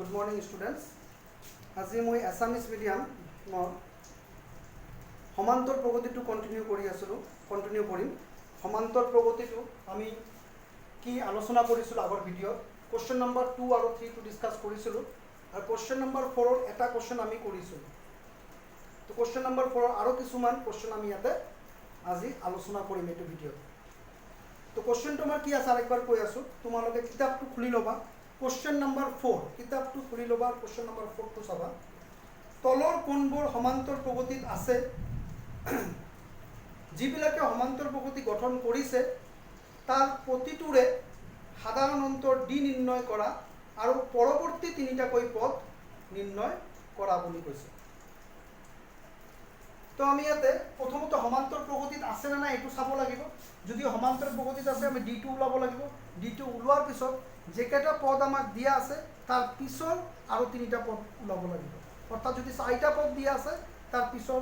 Good morning students. आज मैं Assamese medium समान्तर प्रगति कन्टिन्यू कन्टिन्यू करिम। समान्तर प्रगति आम कि आलोचना करिसिलो आगर भिडिओ क्वेश्चन नम्बर 2 और 3 तो डिसकास करिसिलो और क्वेश्चन नम्बर 4 एटा क्वेश्चन आमी करिसिलो। तो क्वेश्चन नम्बर 4 और किछुमान क्वेश्चन आमी याते আজি आलोचना करिम एटु भिडिओ। तो क्वेश्चन तुम्हार कि आछे आरेकबार कइ आसो, तुम्हारे किताबटो खुली लबा। क्वेश्चन नम्बर 4 किताबटो खुली लबा। क्वेश्चन नम्बर 4 तो चाबा। तलर कोणबोर समान्तर प्रगतित आछे जिबिलाके समान्तर प्रगति गठन करिছে तार प्रतिटोरे साधारण अंतर डि निर्णय करा और परवर्ती तिनिटाকৈ पद निर्णय करा बुली কৈছে। तो आम इते प्रथमत समान्तर प्रगतित आछे ना ना एटु चाब लागिब। यदि समान्तर प्रगतित आछे आमी डि टु उलाब लागिब। डि टु उलोৱাৰ पिছত जेकेटा पद आमाक दिया आछे तार पिछर और तिनिटा पद उलाब लागिब। अर्थात यदि 4टा पद दिया आछे तार पिछर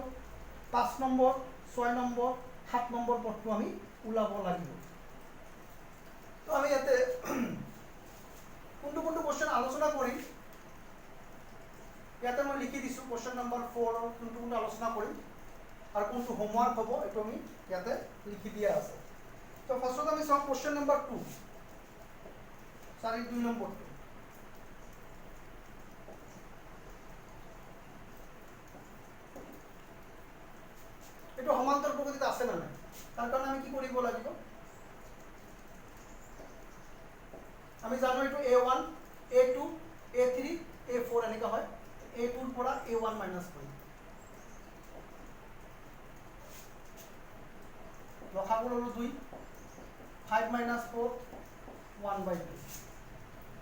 5 नम्बर 6 नम्बर 7 नम्बर पदटो आमी उलाब लागिब। तो आमी इते कोनটো कोनটো क्वेश्चन आलोचना करिम इते मैं लिखि दिसु। क्वेश्चन नम्बर 4 कोनটো कोनটো आलोचना करिम और कोनটো होमवर्क हबो एटु आमी इते लिखि दिया आछे। तो फार्स्टत आमी चाও क्वेश्चन नम्बर 2 2 नम्बर एटु समान्तर प्रगतित आछे ना ना तार कारण आमी कि करिब लागिब। आमी जानो एटु A1 A2 A3 A4 एनेका হয়। A2 ৰ পৰা A1 माइनस কৰিম। লসাগু ললো 2 5 माइनस 4 1/2।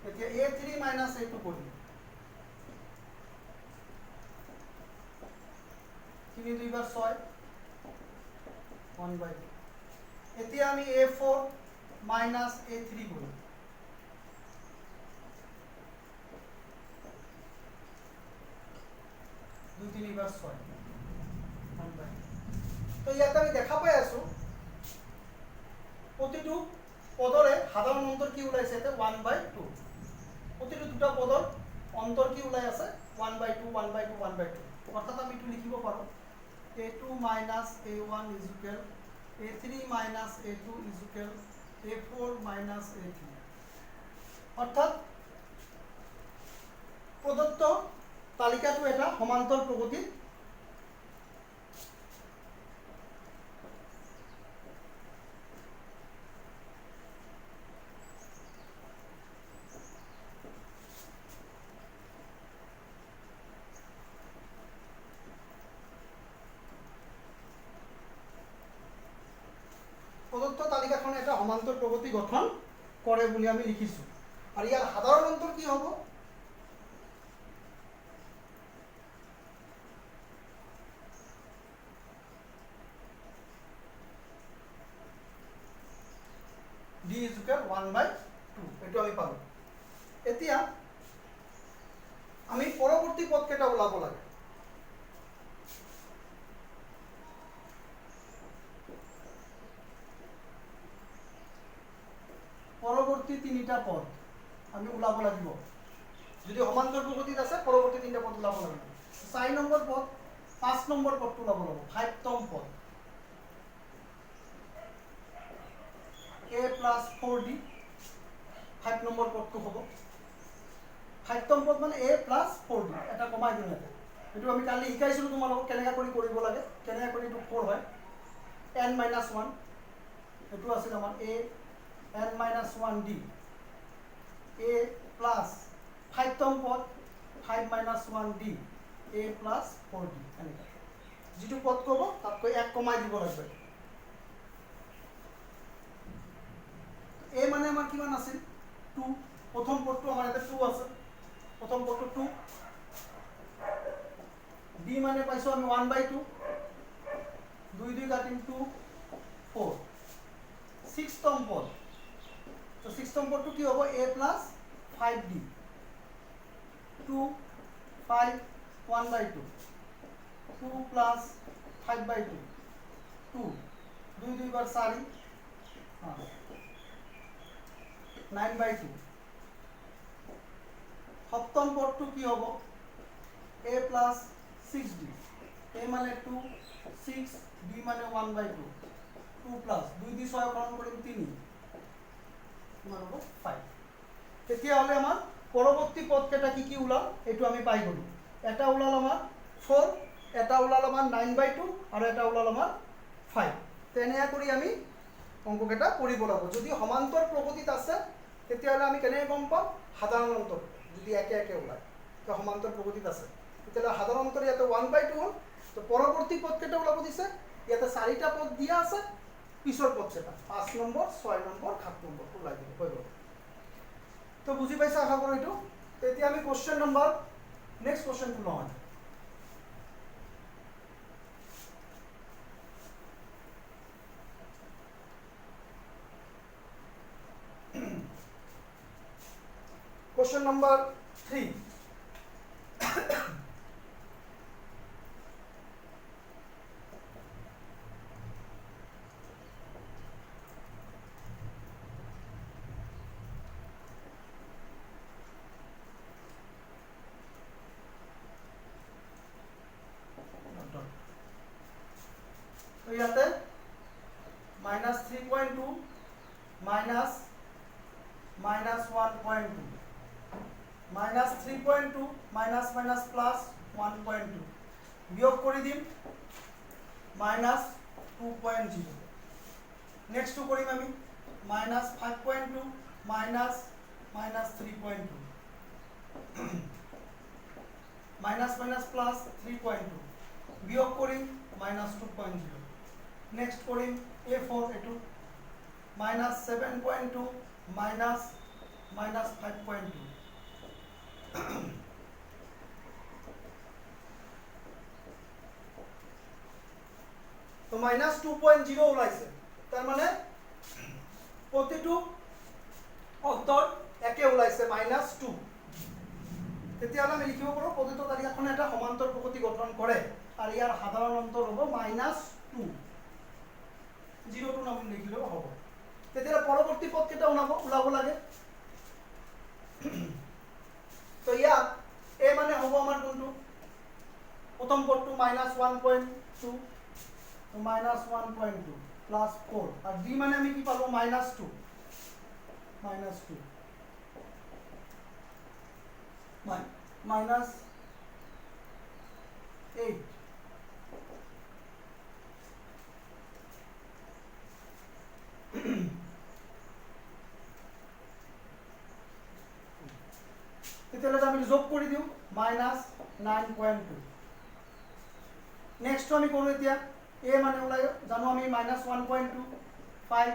এতিয়া A3 माइनस A2 কৰিম। 3 2 बार 6 1/2। এতিয়া আমি A4 माइनस A3 কৰিম। 2 3 बार 6 1/2। तो ইয়াতে আমি দেখা পাই আছো प्रतिटो पदरे साधारण अंतर कि उलाइছে এতে 1/2। प्रतिटो दुटा पदर अंतर कि उলাই আছে 1/2 1/2 1/2। अर्थात আমি এটু লিখিব পাৰো A2 minus A1 is equal A3 minus A2 is equal A4 minus A3। अर्थात प्रदत्त तालिकाটো এটা সমান্তর প্রগতি प्रदत्त तालिकाखने এটা সমান্তর প্রগতি গঠন করে বলে আমি লিখিছো। আর ইয়ার সাধারণ অন্তর কি হবে d is equal 1/2 এটো আমি পাবো। এতিয়া আমি পরবর্তী পদ কেটা ওলাব লাগে। পরবর্তী তিনিটা পদ আমি ওলাব লাগিব। যদি সমান্তর প্রগতিত আছে পরবর্তী তিনটা পদ ওলাব লাগিব। 4 নম্বৰ পদ 5 নম্বৰ পদটো ওলাব লাগিব। 5তম পদ A plus 4D 5 নম্বৰ পদটো হ'ব। 5তম পদ মানে A plus 4D এটা কমাই দিম এটা। এটো আমি কালি শিকাইছিলো তোমালোকক কেনেকা কৰি কৰিব লাগে, কেনেকা কৰি এটো 4 হয়। n minus 1 এটো আছিল আমাৰ A n minus 1D A plus 5তম পদ 5 minus 1D A plus 4D এনেকা। যেটো পদ কব তাতকৈ এক কমাই দিব লাগবে। A মানে আমার কিমান আছিল 2। প্রথম পদটো আমার এতে 2 আছে। প্রথম পদটো 2। D মানে পাইছো আমি 1/2 2 2 কাটিম 2 4। 6তম পদ তো 6তম পদটো কি হ'ব A plus 5D 2 5 1/2 2 plus 5/2 2 2 2 बार 4 9/2 সপ্তম পদটো কি হ'ব a প্লাছ 6d a মানে 2 6 d মানে 1/2 2 প্লাছ 2 দি 6 হৰণ কৰিম 3 কিমান হ'ব 5 তেতিয়াহ'লে আমাৰ পৰৱৰ্তী পদকেইটা কি কি ওলাল এইটো আমি পাই গ'লোঁ এটা ওলাল আমাৰ 4 এটা ওলাল আমাৰ 9/2 আৰু এটা ওলাল আমাৰ 5 তেনেকৈ কৰি আমি অংককেইটা কৰিব লাগিব যদি সমান্তৰ প্ৰগতিত আছে তেতিয়াহ'লে আমি কেনেকৈ গম পাম সাধাৰণ অন্তৰ যদি একে একে ওলায় তো সমান্তৰ প্ৰগতিত আছে তেতিয়াহ'লে সাধাৰণ অন্তৰ ইয়াতে 1/2 হ'ল তো পৰৱৰ্তী পদকেইটা ওলাব দিছে ইয়াতে 4টা পদ দিয়া আছে পিছৰ পদকেইটা 5 নম্বৰ 6 নম্বৰ 7 নম্বৰটো ওলাই দিব হৈ গ'ল তো বুজি পাইছা আশা কৰোঁ এইটো তেতিয়া আমি কোৱেশ্চন নম্বৰ নেক্সট কোৱেশ্চনটো লওঁ Question number 3. So ইয়াতে minus 3.2 minus 1.2 minus 3.2 minus minus plus 1.2 বিয়োগ কৰি দিম minus 2.0 next কৰিম আমি minus 5.2 minus 3.2 minus minus plus 3.2 বিয়োগ কৰিম minus 2.0 next কৰিম a4 এটো minus 7.2 minus 5.2 তো minus 2.0 ওলাইছে তার মানে প্রতিটো অন্তর একে ওলাইছে minus 2 তেতিয়াহ'লে আমি লিখিব পাৰোঁ প্ৰতিটো তালিকাখনে এটা সমান্তৰ প্ৰগতি গঠন কৰে আৰু ইয়াৰ সাধাৰণ অন্তৰ হ'ব minus 2 0টো নাম লিখিলেও হ'ব তেতিয়াহ'লে পৰৱৰ্তী পদকেইটা ওলাব লাগে তো ইয়াত a মানে হ'ব আমাৰ কোনটো প্ৰথম পদটো minus 1.2 minus 1.2 plus 4 আর d মানে আমি কি পাবো minus 2 minus 8 তেতিয়াহ'লে আমি যোগ কৰি দিওঁ minus 9.2 নেক্সট আমি কৰোঁ এতিয়া a মানে ওলাই জানো আমি minus 1.2 5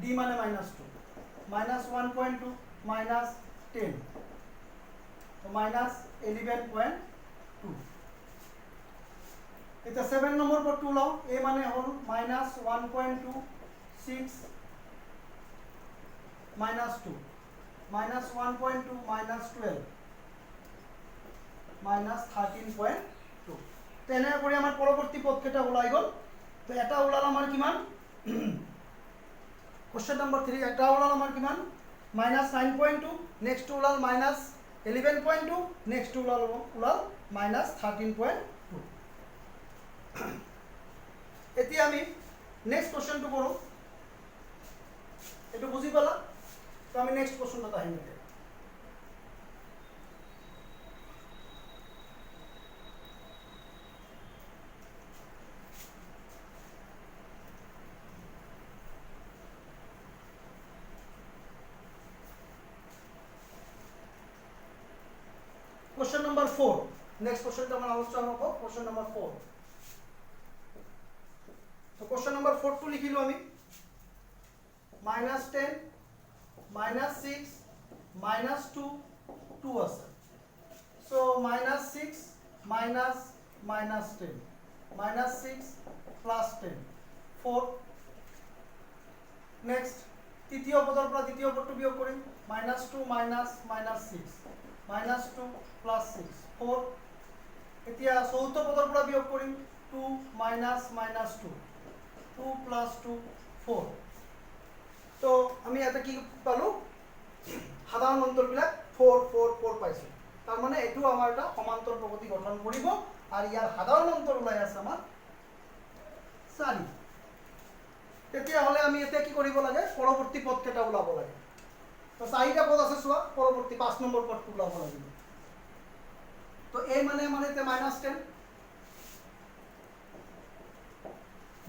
d মানে minus 2 minus 1.2 minus 10 তো minus 11.2 এটা 7 নম্বৰ পদটো লও a মানে হ'ল minus 1.2 6 minus 2 minus 1.2 minus 12 minus 13.2 তেনে কৰি আমাৰ পৰৱৰ্তী পদকেইটা ওলাই গ'ল তো এটা ওলাল আমাৰ কিমান কোৱেশ্চন নম্বৰ 3 এটা ওলাল আমাৰ কিমান minus 9.2 নেক্সট ওলাল minus 11.2 নেক্সট ওলাল minus 13.2 এতিয়া আমি নেক্সট কোৱেশ্চনটো কৰোঁ এটো বুজি পালা তো আমি নেক্সট কোৱেশ্চনটা আহিম এতিয়া Question number 4. Next question to our question number 4. So question number 4 to लिखी लो अमी minus 10 minus 6 minus 2 2 আছে so minus 6 minus 10 minus 6 plus 10 4 next তৃতীয় পদৰ পৰা দ্বিতীয় পদটো বিয়োগ কৰিম minus 2 minus 6 minus 2 plus 6 4 এতিয়া চতুৰ্থ পদৰ পৰা বিয়োগ কৰিম 2 minus 2 2 plus 2 4 তো আমি এটা কি পালো সাধাৰণ অন্তৰবিলাক 4 4 4 পাইছোঁ। তাৰ মানে এইটো আমাৰ এটা সমান্তৰ প্ৰগতি গঠন কৰিব আৰু ইয়াৰ সাধাৰণ অন্তৰ ওলাই আছে আমাৰ 4। তেতিয়াহ'লে আমি এতিয়া কি কৰিব লাগে, পৰৱৰ্তী পদকেইটা ওলাব লাগে। তো 4টা পদ আছে চোৱা, পৰৱৰ্তী 5 নম্বৰ পদটো ওলাব লাগিব। তো a মানে আমাৰ এতিয়া -10,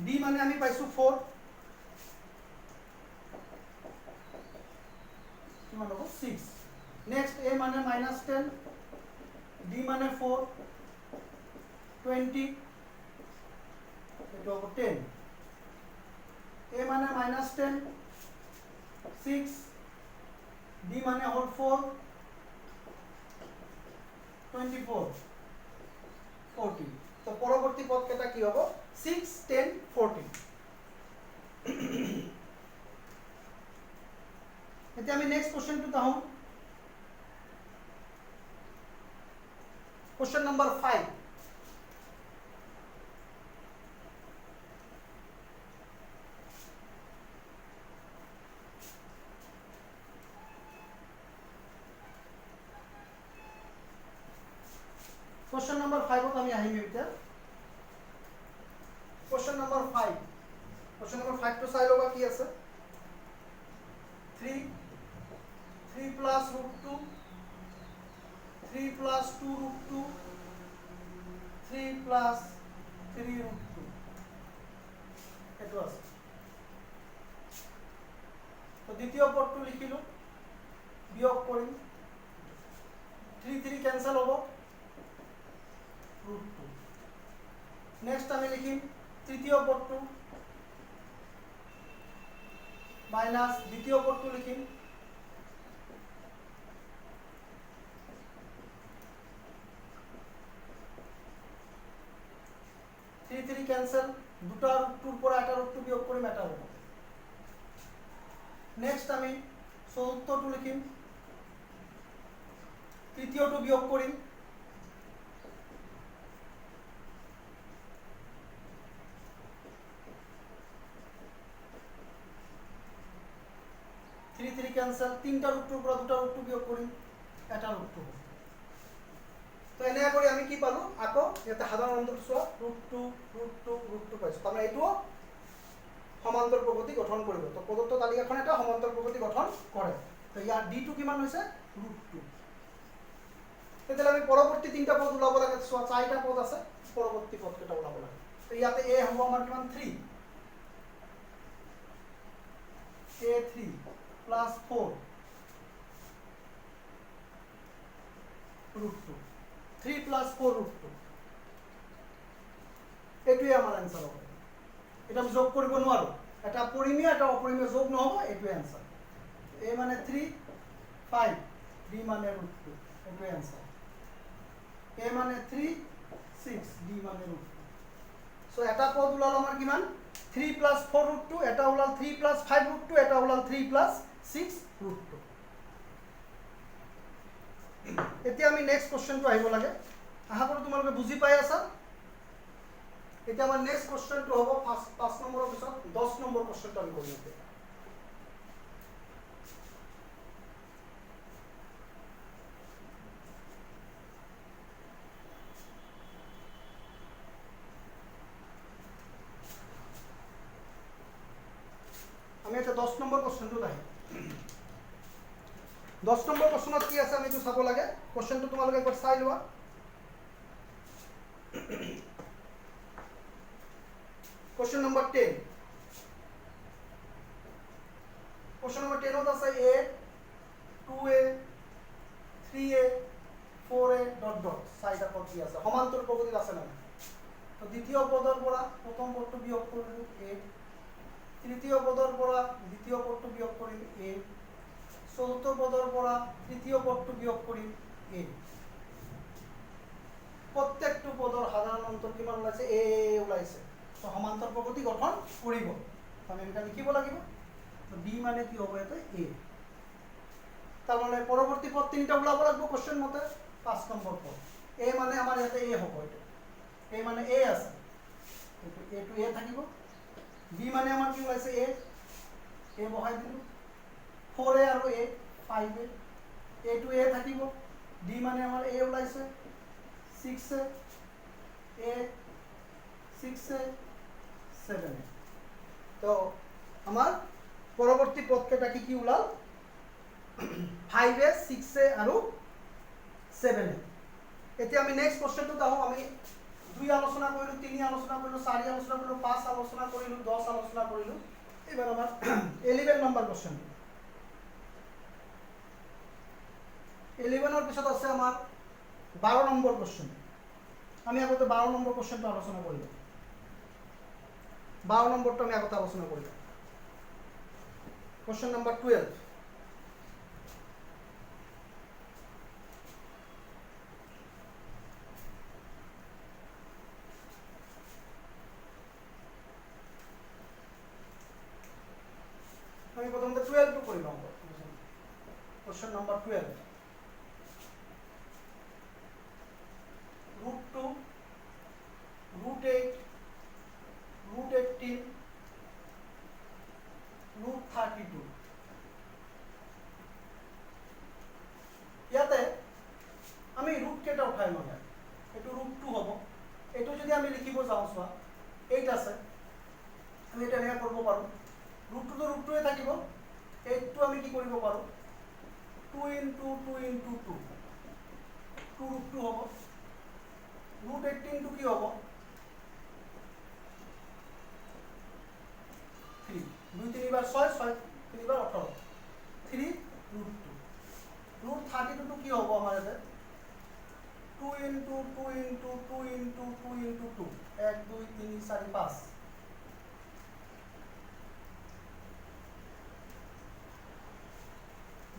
b মানে আমি পাইছোঁ 4, কিমান হ'ব 6। নেক্সট a মানে -10, d মানে 4, 20, এইটো হ'ব 10। a মানে -10, 6, d মানে হ'ল 4, 24, 40। তো পৰৱৰ্তী পদকেইটা কি হ'ব 6, 10, 14। এতিয়া আমি নেক্সট কোৱেশ্চনটোত আহোঁ। Question number 5। কোৱেশ্চন নম্বৰ 5ত আমি আহিম এতিয়া। Question number 5। কোৱেশ্চন নম্বৰ 5টো চাই ল'বা কি আছে। 3 plus √2, 3 plus 2 √2, 3 plus 3 √2, এইটো আছে। তো দ্বিতীয় পদটো লিখিলোঁ, বিয়োগ কৰিম, 3 3 কেনসেল হ'ব, √2। নেক্সট আমি লিখিম তৃতীয় পদটো, মাইনাস দ্বিতীয় পদটো লিখিম, 3 3 কেনসেল, দুটা √2ৰ পৰা এটা √2 বিয়োগ কৰিম, এটা হ'ব। নেক্সট আমি চতুৰ্থটো লিখিম, তৃতীয়টো বিয়োগ কৰিম, 3 3 কেনসেল, তিনটা √2ৰ পৰা দুটা √2 বিয়োগ কৰিম, এটা √2 হ'ব। তো এনেকৈ কৰি আমি কি পালোঁ, আকৌ ইয়াতে সাধাৰণ অন্তৰটো চোৱা, √2 √2 √2 পাইছোঁ। তাৰমানে এইটো সমান্তৰ প্ৰগতি গঠন কৰিব। তো প্ৰদত্ত তালিকাখন এটা সমান্তৰ প্ৰগতি গঠন কৰে। তো ইয়াৰ ডিটো কিমান হৈছে, √2। তেতিয়াহ'লে আমি পৰৱৰ্তী তিনিটা পদ ওলাব লাগে। চোৱা 4টা পদ আছে, পৰৱৰ্তী পদকেইটা ওলাব লাগে। তো ইয়াতে a হ'ব আমাৰ কিমান 3, a3 plus 4 √2, 3 plus 4 √2, এইটোৱে আমাৰ এনসাৰ হ'ব। এটা আমি যোগ কৰিব নোৱাৰোঁ, এটা পৰিমেয় এটা অপৰিমেয় যোগ নহ'ব, এইটোৱে এনসাৰ। a মানে 3, 5, b মানে √2, এইটোৱে এনসাৰ। a মানে 3, 6, d মানে √2। সো এটা পদ ওলাল আমাৰ কিমান 3 plus 4 √2, এটা ওলাল 3 plus 5 √2, এটা ওলাল 3 plus 6 √2। এতিয়া আমি নেক্সট কোৱেশ্চনটো আহিব লাগে। আশা কৰোঁ তোমালোকে বুজি পাই আছা। এতিয়া আমাৰ নেক্সট কোৱেশ্চনটো হ'ব 5 নম্বৰৰ পিছত 10 নম্বৰ কোৱেশ্চনটো আমি কৰিম এতিয়া। আমি এটা 10 নম্বৰ কোৱেশ্চনটোত আহিম। 10 নম্বৰ কোৱেশ্চনত কি আছে আমি এইটো চাব লাগে। কোৱেশ্চনটো তোমালোকে একবাৰ চাই লোৱা। Question number 10। কোৱেশ্চন নম্বৰ 10ত আছে a, 2a, 3a, 4a dot dot 4টা পদ কি আছে, সমান্তৰ প্ৰগতিত আছে না। তো দ্বিতীয় পদৰ পৰা প্ৰথম পদটো বিয়োগ কৰিলোঁ a, তৃতীয় পদৰ পৰা দ্বিতীয় পদটো বিয়োগ কৰিম a, চতুৰ্থ পদৰ পৰা তৃতীয় পদটো বিয়োগ কৰিম a। প্ৰত্যেকটো পদৰ সাধাৰণ অন্তৰ কিমান ওলাইছে, a ওলাইছে। তো সমান্তৰ প্ৰগতি গঠন কৰিব। আমি এটা লিখিব লাগিব। তো d মানে কি হ'ব ইয়াতে a। তাৰ মানে পৰৱৰ্তী পদ তিনিটা ওলাব লাগিব কোৱেশ্চন মতে। 5 নম্বৰ পদ a মানে আমাৰ ইয়াতে a হ'ব। এইটো a মানে a আছে, এইটো a থাকিব। b মানে আমাৰ কি ওলাইছে a, a বহাই দিলোঁ। 4a আৰু a, 5a, a to a থাকিব, d মানে আমাৰ a ওলাইছে 6a, a 6a 7a। তো আমাৰ পৰৱৰ্তী পদকেইটা কি ওলাল 5a 6a আৰু 7a। এতিয়া আমি নেক্সট কোৱেশ্চনটো আহো। আমি 2 আলোচনা কৰিলো, 3 আলোচনা কৰিলো, 4 আলোচনা কৰিলো, 5 আলোচনা কৰিলো, 10 আলোচনা কৰিলো। এবাৰ আমাৰ 11 নম্বৰ কোৱেশ্চন। 11 পিছত আছে আমাৰ 12 নম্বৰ কোৱেশ্চন। আমি আগতে 12 নম্বৰ কোৱেশ্চনটো আলোচনা কৰিলো। 12 নম্বৰটো আমি আগতে আলোচনা কৰিলো। Question number 12। আমি প্ৰথমে 12 টু কৰি লও। কোশ্চেন নাম্বাৰ 12 √2 √8 √18 √32 ইয়াতে আমি ৰুট কেটা উঠাই লও। এটো √2 হ'ব। এটো যদি আমি লিখিব যাও সোয়া 8 আছে, আমি এটা এনেকা করব পারো। √2 তো √2 এ থাকিব। 8 টো আমি কি কৰিব পাৰো 2 into 2 into 2 2 √2 হ'ব। √18 টো কি হ'ব 3 2 3 বাৰ 6 6 3 বাৰ 18 3 √2 √32 টো কি হ'ব আমাৰ এতে 2 into 2 into 2 into 2 into 2 1 2 3 4 5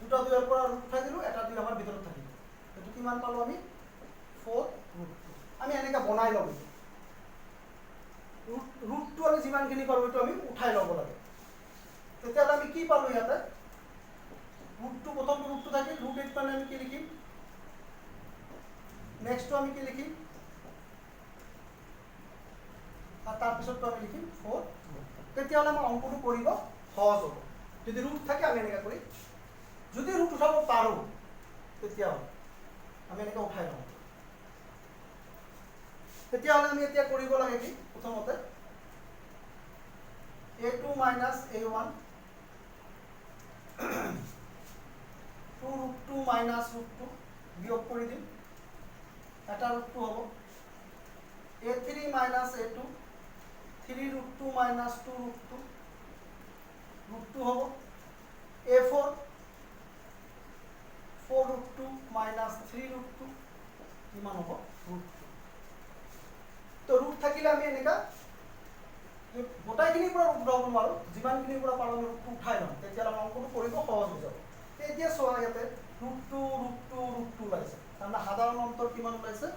দুটা দুইৰ পৰা ৰুট উঠাই দিলো, এটা দুই আমাৰ ভিতৰত থাকিব। এটো কিমান পালো আমি 4 √2। আমি এনেকা বনাই লম। √2 আমি যিমানখিনি পাৰো এটো আমি উঠাই লব লাগে। তেতিয়া আমি কি পালো ইয়াতে √2 প্ৰথম √2 থাকিল, √8 মানে আমি কি লিখিম নেক্সট আমি কি লিখিম আর তার পিছতো আমি লিখিম 4। তেতিয়া হলে আমাৰ অঙ্কটো কৰিব সহজ হ'ব। যদি ৰুট থাকে আমি এনেকা কৰি যদি ৰুট উঠাব পাৰো তেতিয়া আমি এনেকা উঠাই লম। তেতিয়া হলে আমি এতিয়া কৰিব লাগে কি প্ৰথমতে a2 minus a1 2 √2 minus √2 বিয়োগ কৰি দিম। এটা √2 হ'ব। a3 minus a2 3 √2 minus 2 √2 √2 হ'ব। a4 4 √2 minus 3 √2 কিমান হ'ব √2। তো ৰুট থাকিলে আমি এনেকা গোটাইখিনিৰ পৰা ৰুট উঠাব নোৱাৰো, যিমানখিনিৰ পৰা পাৰো আমি ৰুটটো উঠাই লম। তেতিয়া আমাৰ অঙ্কটো কৰিব সহজ হৈ যাব। এতিয়া চোৱা ইয়াতে √2 √2 √2 ওলাইছে, তাৰমানে সাধাৰণ অন্তৰ কিমান ওলাইছে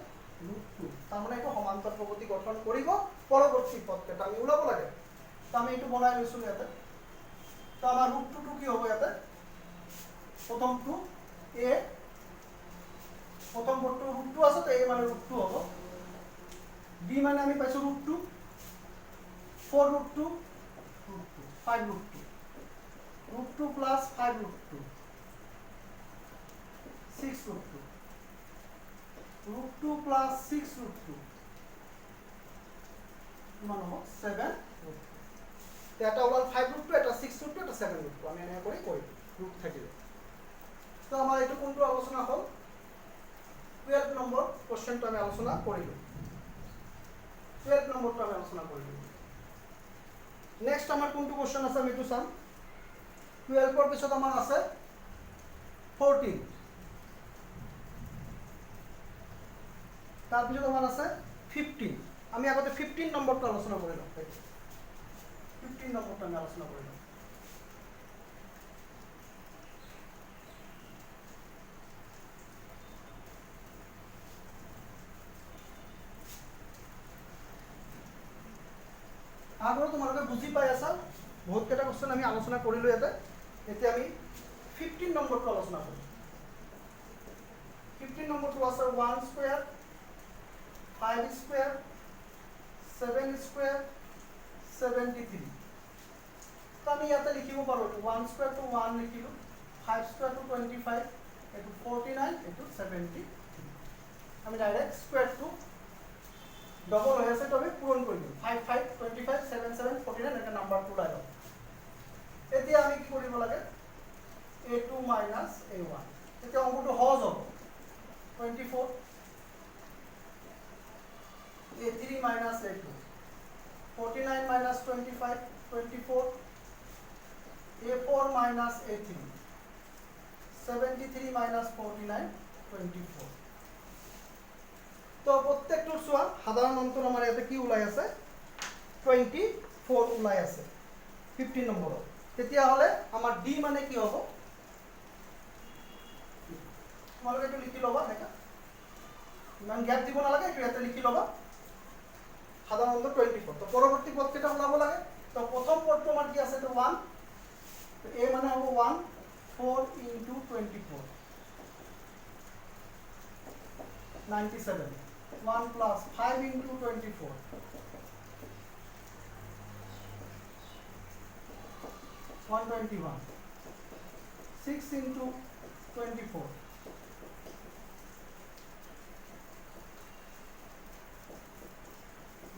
√2। তাৰমানে এইটো সমান্তৰ প্ৰগতি গঠন কৰিব পৰৱৰ্তী পদকেইটা আমি ওলাব লাগে। তো আমি এইটো বনাই লৈছো ইয়াতে। তো আমাৰ √2 টো কি হ'ব ইয়াতে প্ৰথমটো a প্ৰথম পদটো √2 আছে, তো a মানে √2 হ'ব। b মানে আমি পাইছো √2 4 √2 5 √2 √2 plus 5 √2 6 √2 √2 plus 6 √2 কিমান হ'ব 7 √2। এটা ওলাল 5 √2 এটা 6 √2 এটা 7 √2 আমি এনেকা কৰি কৰিম ৰুট থাকিলে। তো আমাৰ এইটো কোনটো আলোচনা হ'ল 12 নম্বৰ কোশ্চেনটো আমি আলোচনা কৰিলো। 12 নম্বৰটো আমি আলোচনা কৰিলো। নেক্সট আমাৰ কোনটো কোশ্চেন আছে আমি এইটো চাম। 12 ৰ পিছত আমাৰ আছে 14, তাৰপিছত আমাৰ আছে 15। আমি আগতে 15 নম্বৰটো আলোচনা কৰিলো। 15 নম্বৰটো আমি আলোচনা কৰিলো। আগৰ তোমালোকে বুজি পাই আছা, বহুত কেইটা কোশ্চেন আমি আলোচনা কৰিলো ইয়াতে। এতিয়া আমি 15 নম্বৰটো আলোচনা কৰিম। 15 নম্বৰটো আছে 1 স্কয়াৰ 5 স্কয়াৰ 7 স্কয়াৰ 73। তো আমি ইয়াতে লিখিব পাৰো 1 স্কয়াৰ তো 1 লিখিলো, 5 স্কোয়ার টু 25 এটু 49 এটু 73 আমি ডাইরেক্ট স্কোয়ার টু ডবল হয়ে আছে তবে পূরণ কৰি দিম 5 5 25 7 7 49 এটা নাম্বাৰটো ওলাই লম এতিয়া আমি কি কৰিব লাগে a2 minus a1 এতিয়া অংকটো সহজ হ'ব 24 a3 minus a2 49 minus 25 24 a4 minus a3 73 minus 49 24 তো প্ৰত্যেকটোৰ চোৱা সাধাৰণ অন্তৰ আমাৰ ইয়াতে কি ওলাই আছে 24 ওলাই আছে 15 নম্বৰত তেতিয়া হলে আমাৰ d মানে কি হ'ব তোমালোকে এইটো লিখি লবা দেখা ইমান গ্যাপ দিব নালাগে এইটো ইয়াতে লিখি লবা সাধাৰণ অন্তৰ 24 তো পৰৱৰ্তী পদ কেইটা ওলাব লাগে তো প্ৰথম পদটো আমাৰ কি আছে তো 1 তো a মানে হ'ব 1 4 into 24 97 1 plus 5 into 24 121 6 into 24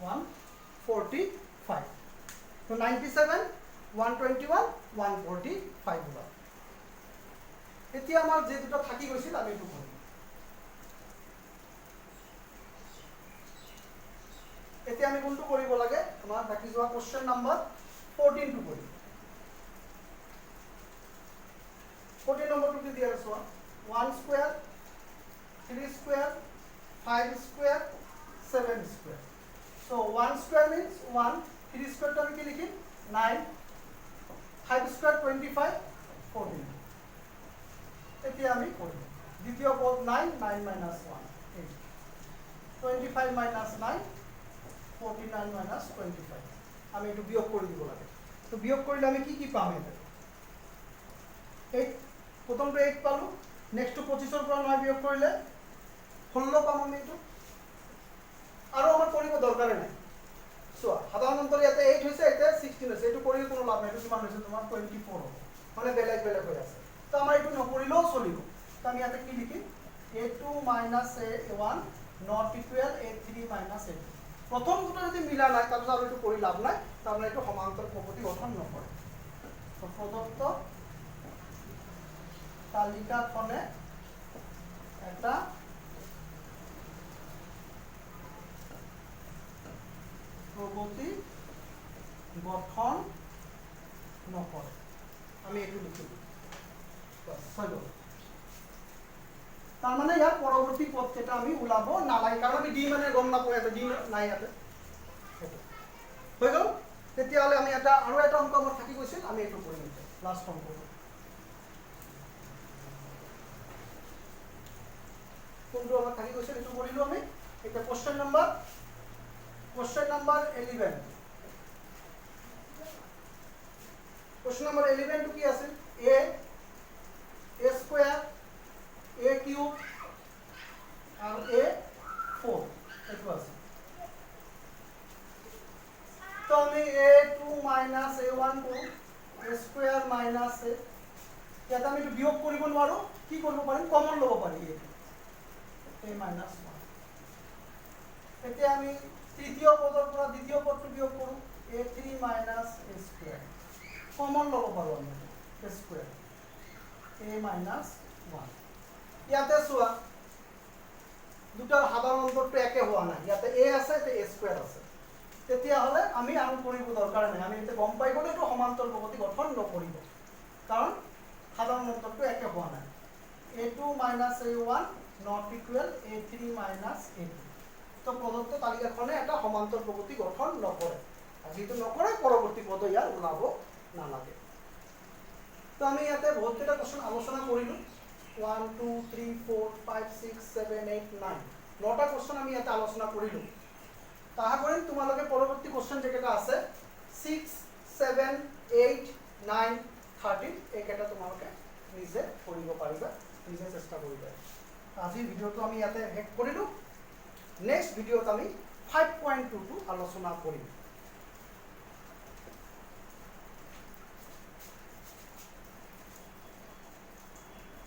145 so 97 121 145 হলো এতিয়া আমাৰ যে দুটা থাকি গৈছিল আমি এটো কৰিম এতিয়া আমি কোনটো কৰিব লাগে আমাৰ থাকি যোৱা কোশ্চেন নাম্বাৰ 14 টু কৰিম 14 নম্বৰটো কি দিয়া আছে 1 square 3 square 5 square 7 square so 1 square means 1 3 square to আমি কি লিখিম 9 5 square 25 14 এতিয়া আমি কৰিম দ্বিতীয় পদ 9 9 minus 1 8 25 minus 9 49 minus 25 আমি এটো বিয়োগ কৰি দিব লাগে তো বিয়োগ কৰিলে আমি কি কি পাম এটা 8 প্ৰথমটো 8 পালো নেক্সট 25 এৰ পৰা 9 বিয়োগ কৰিলে 16 পাম আমি এটো আৰু আমাৰ কৰিব দৰকাৰ নাই সো সাধাৰণ অন্তৰ ইয়াতে 8 হৈছে এটা 16 হৈছে এটো কৰিলে কোনো লাভ নাই এটো কিমান হৈছে তোমাৰ 24 হ'ব মানে বেলেগ বেলেগ হৈ আছে তো আমাৰ এটো নকৰিলেও চলিব তো আমি ইয়াতে কি লিখিম a2 minus a1 not equal a3 minus a2 প্রথম দুটো যদি মিলা নাই তাহলে আর এটো কৰি লাভ নাই তাহলে এটো সমান্তৰ প্ৰগতি গঠন নকৰে তো প্ৰদত্ত তালিকাখনে এটা প্ৰগতি গঠন নকৰে আমি এটো লিখিম বাস হলো তাৰ মানে ইয়াৰ পৰৱৰ্তী পদ কেটা আমি উলাব নালাগে কাৰণ আমি ডি মানে গম নাপাও এটা ডি নাই ইয়াতে হৈ গল তেতিয়া হলে আমি এটা আৰু এটা অংক আমাৰ থাকি গৈছিল আমি এটো কৰিম লাষ্ট অংক কোনটো আমাৰ থাকি গৈছিল এটো কৰিলো আমি এটা question number 11 question number 11 two কি আছে a স্কয়ার a কিউব আর a4 এটো আছে তো আমি a2 minus a1 কৰো a স্কয়াৰ minus a ইয়াত আমি এটো বিয়োগ কৰিব নোৱাৰো কি কৰিব পাৰিম কমন লব পাৰি a minus 1 এতিয়া আমি তৃতীয় পদৰ পৰা দ্বিতীয় পদটো বিয়োগ কৰো a3 minus a square common লব পাৰো আমি a স্কয়াৰ a minus 1 ইয়াতে চোৱা দুটাৰ সাধাৰণ অন্তৰটো একে হোৱা নাই ইয়াতে a আছে তে a স্কয়াৰ আছে তেতিয়া হলে আমি আৰু কৰিব দৰকাৰ নাই আমি এতে গম পাই গলে এটো সমান্তৰ প্ৰগতি গঠন নকৰিব কাৰণ সাধাৰণ অন্তৰটো একে হোৱা নাই a2 minus a1 not equal a3 minus a2 তো প্রদত্ত তালিকাখনে এটা সমান্তর প্রগতি গঠন নকৰে আৰ যেহেতু নকৰে পৰৱৰ্তী পদ ইয়াৰ ওলাব নালাগে তো আমি ইয়াতে বহুত কেইটা কোশ্চেন আলোচনা কৰিলো 1 2 3 4 5 6 7 8 9 নটা কোশ্চেন আমি ইয়াতে আলোচনা কৰিলো তাহা কৰিম তোমালোকে পৰৱৰ্তী কোশ্চেন যেকেটা আছে 6 7 8 9 13 এইকেটা তোমালোকে নিজে কৰিব পাৰিবা নিজে চেষ্টা কৰিবা আজি ভিডিওটো আমি ইয়াতে শেষ কৰিলো নেক্সট ভিডিওত আমি 5.2 আলোচনা কৰিম